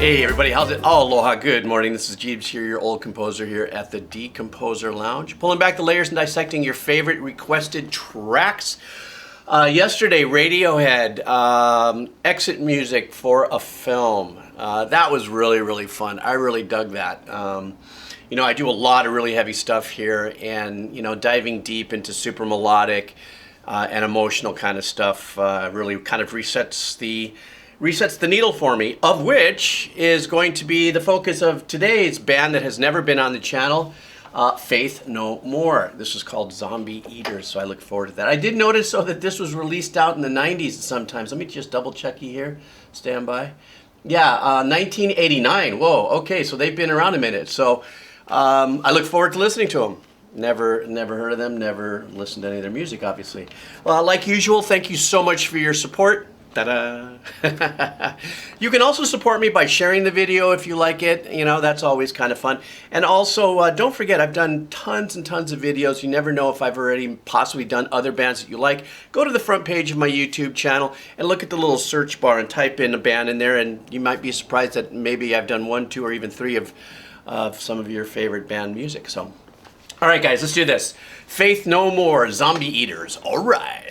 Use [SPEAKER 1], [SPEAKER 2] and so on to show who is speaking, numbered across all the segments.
[SPEAKER 1] Hey everybody, how's it? Oh, aloha, good morning. This is Geebz here, your old composer here at the Decomposer Lounge. Pulling back the layers and dissecting your favorite requested tracks. Yesterday, Radiohead, exit music for a film. That was really, really fun. I really dug that. You know, I do a lot of really heavy stuff here, and, you know, diving deep into super melodic and emotional kind of stuff really kind of resets the needle for me, of which is going to be the focus of today's band that has never been on the channel, Faith No More. This is called Zombie Eaters, so I look forward to that. I did notice, though, that this was released out in the 90s sometimes. Let me just double check you here. Stand by. Yeah, 1989. Whoa, okay, so they've been around a minute. So I look forward to listening to them. Never heard of them, never listened to any of their music, obviously. Well, like usual, thank you so much for your support. Ta-da! You can also support me by sharing the video if you like it. You know, that's always kind of fun. And also, don't forget, I've done tons and tons of videos. You never know if I've already possibly done other bands that you like. Go to the front page of my YouTube channel and look at the little search bar and type in a band in there, and you might be surprised that maybe I've done 1, 2, or even 3 of some of your favorite band music. So, all right, guys, let's do this. Faith No More, Zombie Eaters. All right.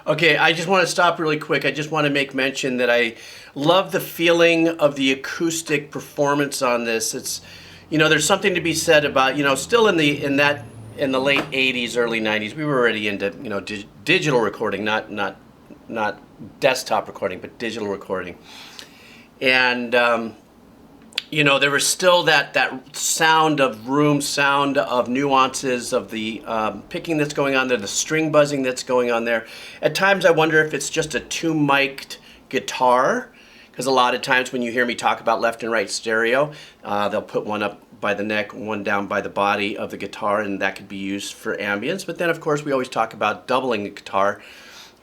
[SPEAKER 1] Okay, I just want to stop really quick. I just want to make mention that I love the feeling of the acoustic performance on this. It's, you know, there's something to be said about, you know, still in the late 80s, early 90s, we were already into, you know, digital recording, not desktop recording, but digital recording. And you know, there was still that sound of room, sound of nuances of the picking that's going on there, the string buzzing that's going on there. At times I wonder if it's just a two-mic'd guitar, because a lot of times when you hear me talk about left and right stereo, they'll put one up by the neck, one down by the body of the guitar, and that could be used for ambience. But then, of course, we always talk about doubling the guitar.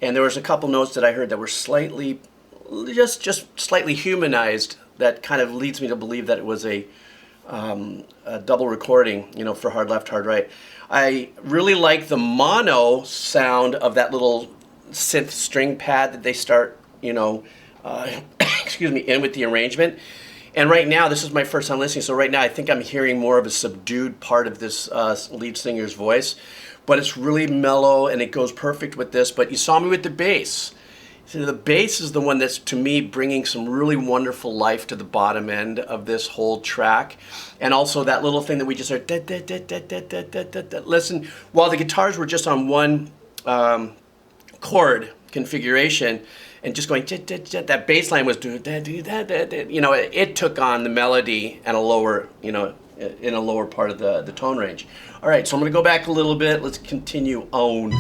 [SPEAKER 1] And there was a couple notes that I heard that were slightly, just slightly humanized, that kind of leads me to believe that it was a double recording, you know, for hard left, hard right. I really like the mono sound of that little synth string pad that they start, you know, excuse me, in with the arrangement. And right now, this is my first time listening, so right now I think I'm hearing more of a subdued part of this lead singer's voice. But it's really mellow, and it goes perfect with this. But you saw me with the bass. So the bass is the one that's, to me, bringing some really wonderful life to the bottom end of this whole track. And also that little thing that we just heard, listen, while the guitars were just on one chord configuration and just going, that bass line was, you know, it took on the melody and a lower, you know, in a lower part of the tone range. All right, so I'm going to go back a little bit. Let's continue on.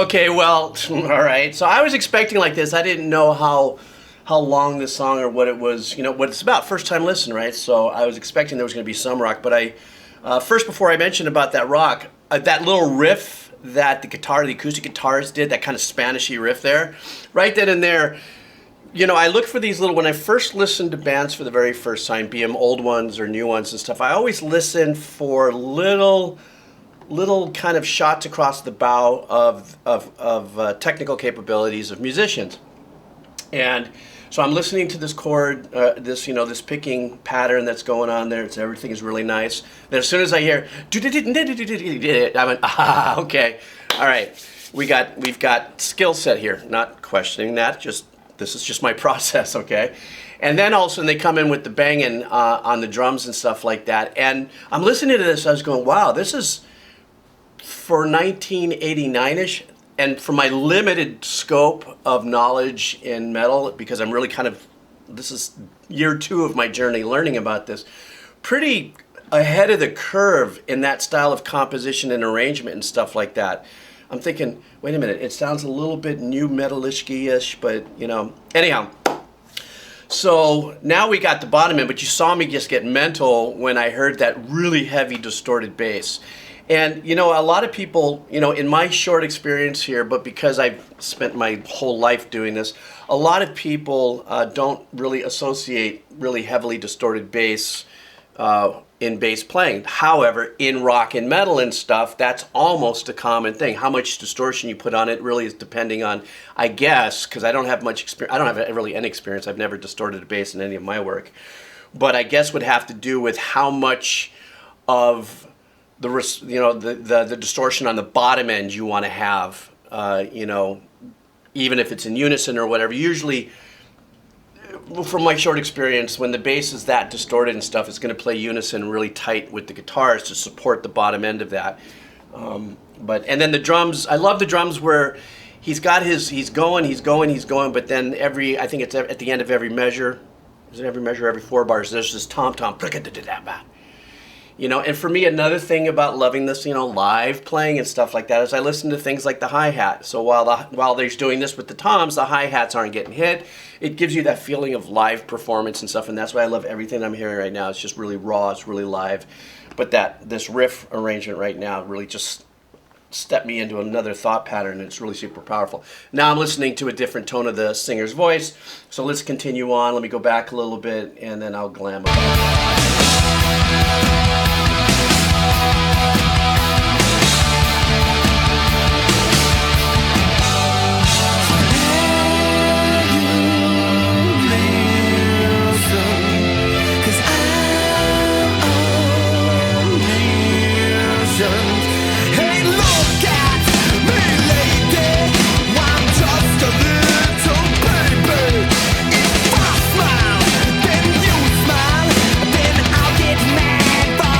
[SPEAKER 1] Okay, well, all right. So I was expecting like this. I didn't know how long this song or what it was, what it's about. First time listen, right? So I was expecting there was going to be some rock, but first before I mentioned about that rock, that little riff that the acoustic guitars did, that kind of Spanishy riff there, right then and there. I look for these when I first listened to bands for the very first time, be them old ones or new ones and stuff, I always listen for little kind of shots across the bow of technical capabilities of musicians. And so I'm listening to this chord, this picking pattern that's going on there. Everything is really nice. Then as soon as I hear, I went, okay, all right. We've got skill set here. Not questioning that. This is just my process, okay. And then all of a sudden they come in with the banging on the drums and stuff like that. And I'm listening to this. I was going, wow, this is for 1989ish. And for my limited scope of knowledge in metal, because I'm really this is year 2 of my journey learning about this, pretty ahead of the curve in that style of composition and arrangement and stuff like that. I'm thinking, wait a minute, it sounds a little bit new metal-ish, but anyhow. So now we got the bottom end, but you saw me just get mental when I heard that really heavy distorted bass. And, a lot of people, in my short experience here, but because I've spent my whole life doing this, a lot of people don't really associate really heavily distorted bass in bass playing. However, in rock and metal and stuff, that's almost a common thing. How much distortion you put on it really is depending on, I guess, because I don't have much experience. I don't have really any experience. I've never distorted a bass in any of my work. But I guess would have to do with how much of the distortion on the bottom end you want to have, even if it's in unison or whatever. Usually, from my short experience, when the bass is that distorted and stuff, it's going to play unison really tight with the guitars to support the bottom end of that. And then the drums, I love the drums where he's going, but then I think it's at the end of every measure, every 4 bars, there's this tom-tom, and for me, another thing about loving this, live playing and stuff like that is I listen to things like the hi-hat. So while they're doing this with the toms, the hi-hats aren't getting hit. It gives you that feeling of live performance and stuff, and that's why I love everything I'm hearing right now. It's just really raw, it's really live. But this riff arrangement right now really just stepped me into another thought pattern, and it's really super powerful. Now I'm listening to a different tone of the singer's voice, so let's continue on. Let me go back a little bit, and then I'll glam about it.
[SPEAKER 2] Then you smile, then I'll get mad.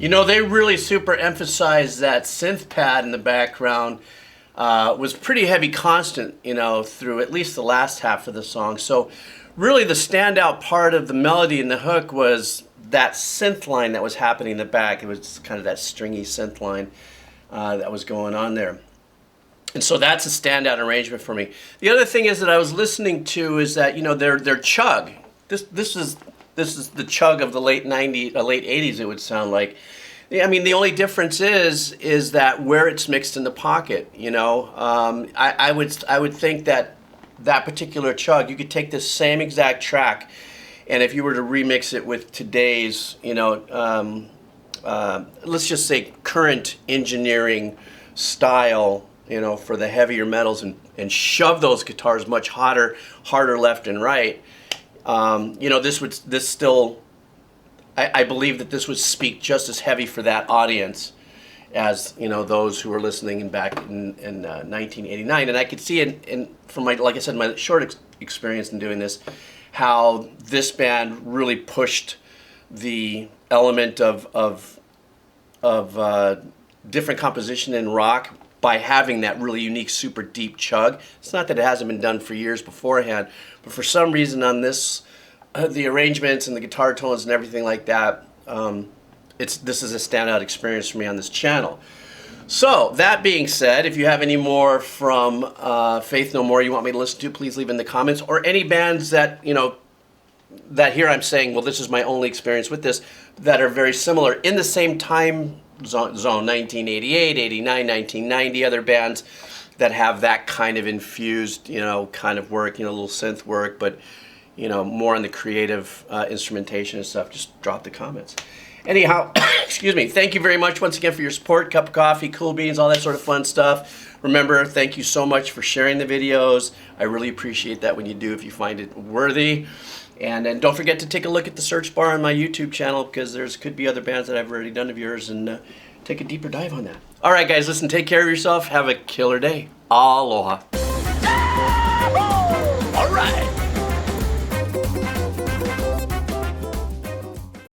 [SPEAKER 1] You know, they really super emphasized that synth pad in the background was pretty heavy constant, you know, through at least the last half of the song. So really the standout part of the melody and the hook was that synth line that was happening in the back. It was kind of that stringy synth line that was going on there. And so that's a standout arrangement for me. The other thing is that I was listening to is that, you know, their chug. This is the chug of the late 80s, it would sound like. I mean, the only difference is that where it's mixed in the pocket, you know. I would think that particular chug, you could take this same exact track, and if you were to remix it with today's, you know, let's just say current engineering style, you know, for the heavier metals, and shove those guitars much harder left and right, you know, I believe that this would speak just as heavy for that audience as, you know, those who were listening back in 1989. And I could see from my, like I said, my short experience in doing this, how this band really pushed the element of different composition in rock by having that really unique, super deep chug. It's not that it hasn't been done for years beforehand, but for some reason on this, the arrangements and the guitar tones and everything like that, this is a standout experience for me on this channel. So, that being said, if you have any more from Faith No More you want me to listen to, please leave in the comments, or any bands that, you know, that here I'm saying, well, this is my only experience with this, that are very similar in the same time zone, 1988, 89, 1990, other bands that have that kind of infused, you know, kind of work, you know, a little synth work, but, you know, more on the creative instrumentation and stuff, just drop the comments. Anyhow, excuse me, thank you very much once again for your support, cup of coffee, cool beans, all that sort of fun stuff. Remember, thank you so much for sharing the videos. I really appreciate that when you do, if you find it worthy. And then don't forget to take a look at the search bar on my YouTube channel, because could be other bands that I've already done of yours, and take a deeper dive on that. All right, guys, listen, take care of yourself. Have a killer day. Aloha.
[SPEAKER 2] All right.